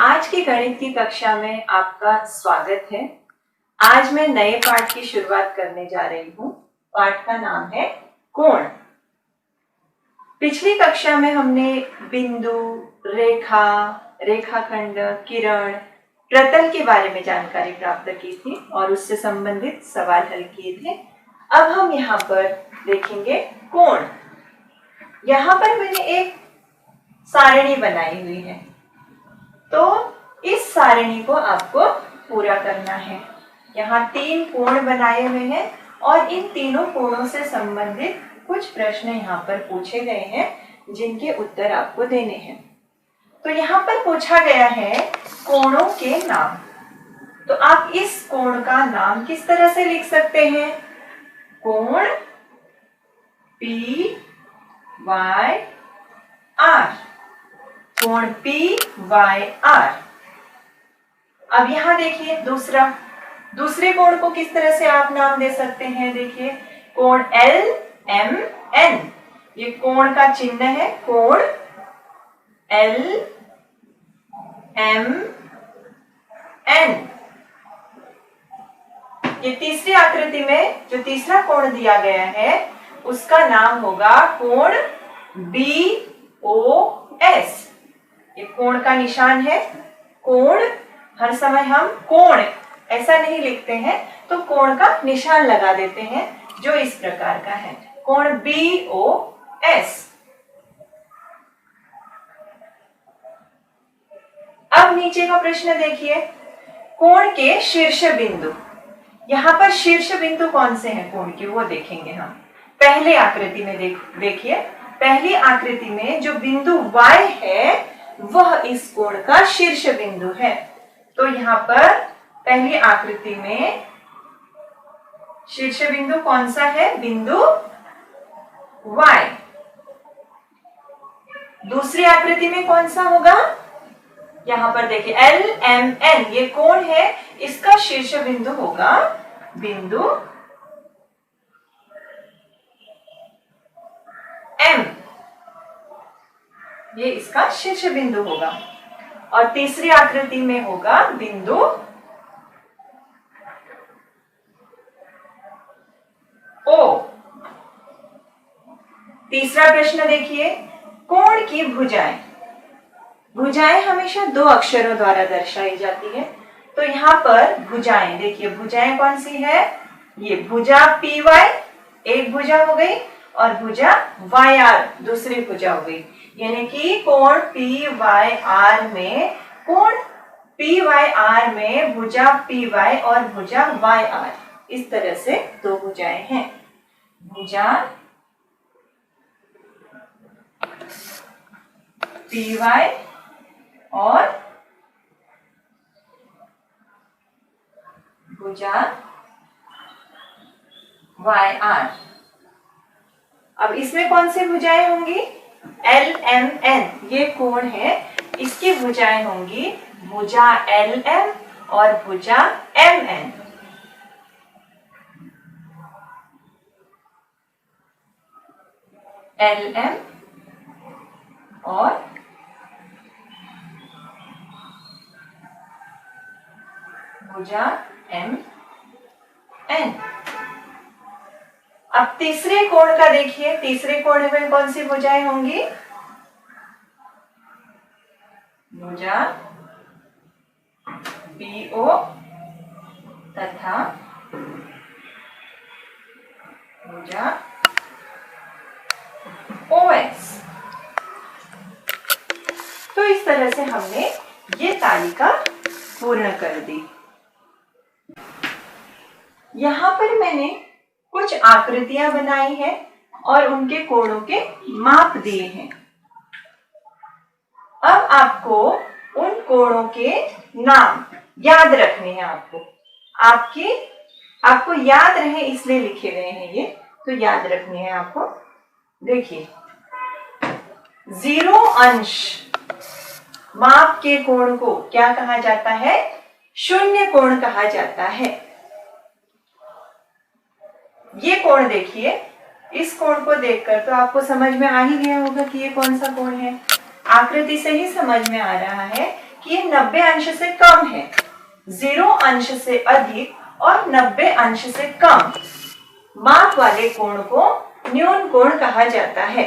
आज की गणित की कक्षा में आपका स्वागत है। आज मैं नए पाठ की शुरुआत करने जा रही हूँ। पाठ का नाम है कोण। पिछली कक्षा में हमने बिंदु, रेखा, रेखाखंड, किरण, प्रतल के बारे में जानकारी प्राप्त की थी और उससे संबंधित सवाल हल किए थे। अब हम यहाँ पर देखेंगे कोण। यहाँ पर मैंने एक सारणी बनाई हुई है, तो इस सारणी को आपको पूरा करना है। यहाँ 3 कोण बनाए हुए हैं और इन तीनों कोणों से संबंधित कुछ प्रश्न यहाँ पर पूछे गए हैं जिनके उत्तर आपको देने हैं। तो यहाँ पर पूछा गया है कोणों के नाम। तो आप इस कोण का नाम किस तरह से लिख सकते हैं? कोण PYR, कोण PYR। अब यहां देखिए दूसरे कोण को किस तरह से आप नाम दे सकते हैं? देखिए कोण LMN, ये कोण का चिन्ह है, कोण LMN। ये तीसरी आकृति में जो तीसरा कोण दिया गया है उसका नाम होगा कोण BOS। ये कोण का निशान है। कोण, हर समय हम कोण ऐसा नहीं लिखते हैं, तो कोण का निशान लगा देते हैं जो इस प्रकार का है, कोण BOS। अब नीचे का प्रश्न देखिए, कोण के शीर्ष बिंदु। यहाँ पर शीर्ष बिंदु कौन से हैं कोण के, वो देखेंगे हम। पहली आकृति में देखिए, पहली आकृति में जो बिंदु Y है वह इस कोण का शीर्ष बिंदु है। तो यहाँ पर पहली आकृति में शीर्ष बिंदु कौन सा है? बिंदु Y। दूसरी आकृति में कौन सा होगा? यहाँ पर देखिए LMN, ये कोण है, इसका शीर्ष बिंदु होगा बिंदु M, ये इसका शीर्ष बिंदु होगा। और तीसरी आकृति में होगा बिंदु O। तीसरा प्रश्न देखिए, कोण की भुजाएं। भुजाएं हमेशा 2 अक्षरों द्वारा दर्शाई जाती है। तो यहाँ पर भुजाएं देखिए, भुजाएं कौन सी है? ये भुजा PY एक भुजा हो गई और भुजा YR दूसरी भुजा हो गई। यानी कि कोण PYR में, कोण PYR में भुजा PY और भुजा YR, इस तरह से 2 भुजाएं हैं। भुजा PY और भुजा YR। अब इसमें कौन सी भुजाएं होंगी? LMN, ये कोण है, इसकी भुजाएं होंगी भुजा LM और भुजा MN। LM और भुजा MN। अब तीसरे कोण का देखिए, तीसरे कोण में कौन सी भुजाएं होंगी? भुजा BO तथा भुजा OS। तो इस तरह से हमने ये तालिका पूर्ण कर दी। यहाँ पर मैंने कुछ आकृतियां बनाई हैं और उनके कोणों के माप दिए हैं। अब आपको उन कोणों के नाम याद रखने हैं। आपको याद रहे इसलिए लिखे गए हैं ये, तो याद रखने हैं आपको। देखिए, 0 अंश माप के कोण को क्या कहा जाता है? शून्य कोण कहा जाता है। ये कोण देखिए, इस कोण को देखकर तो आपको समझ में आ ही गया होगा कि ये कौन सा कोण है। आकृति से ही समझ में आ रहा है कि ये 90 अंश से कम है। 0 अंश से अधिक और 90 अंश से कम माप वाले कोण को न्यून कोण कहा जाता है।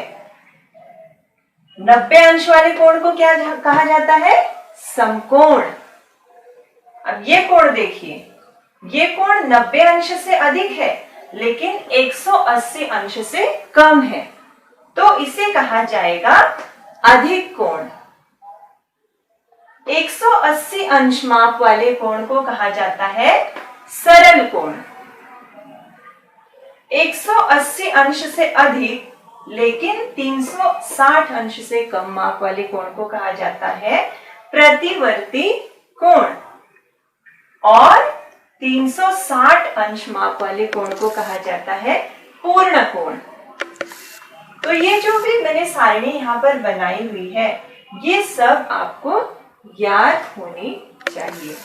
90 अंश वाले कोण को क्या कहा जाता है? समकोण। अब ये कोण देखिए, ये कोण 90 अंश से अधिक है लेकिन 180 अंश से कम है, तो इसे कहा जाएगा अधिक कोण। 180 अंश माप वाले कोण को कहा जाता है सरल कोण। 180 अंश से अधिक लेकिन 360 अंश से कम माप वाले कोण को कहा जाता है प्रतिवर्ती कोण, और 360 अंश माप वाले कोण को कहा जाता है पूर्ण कोण। तो ये जो भी मैंने सारणी यहाँ पर बनाई हुई है, ये सब आपको याद होनी चाहिए।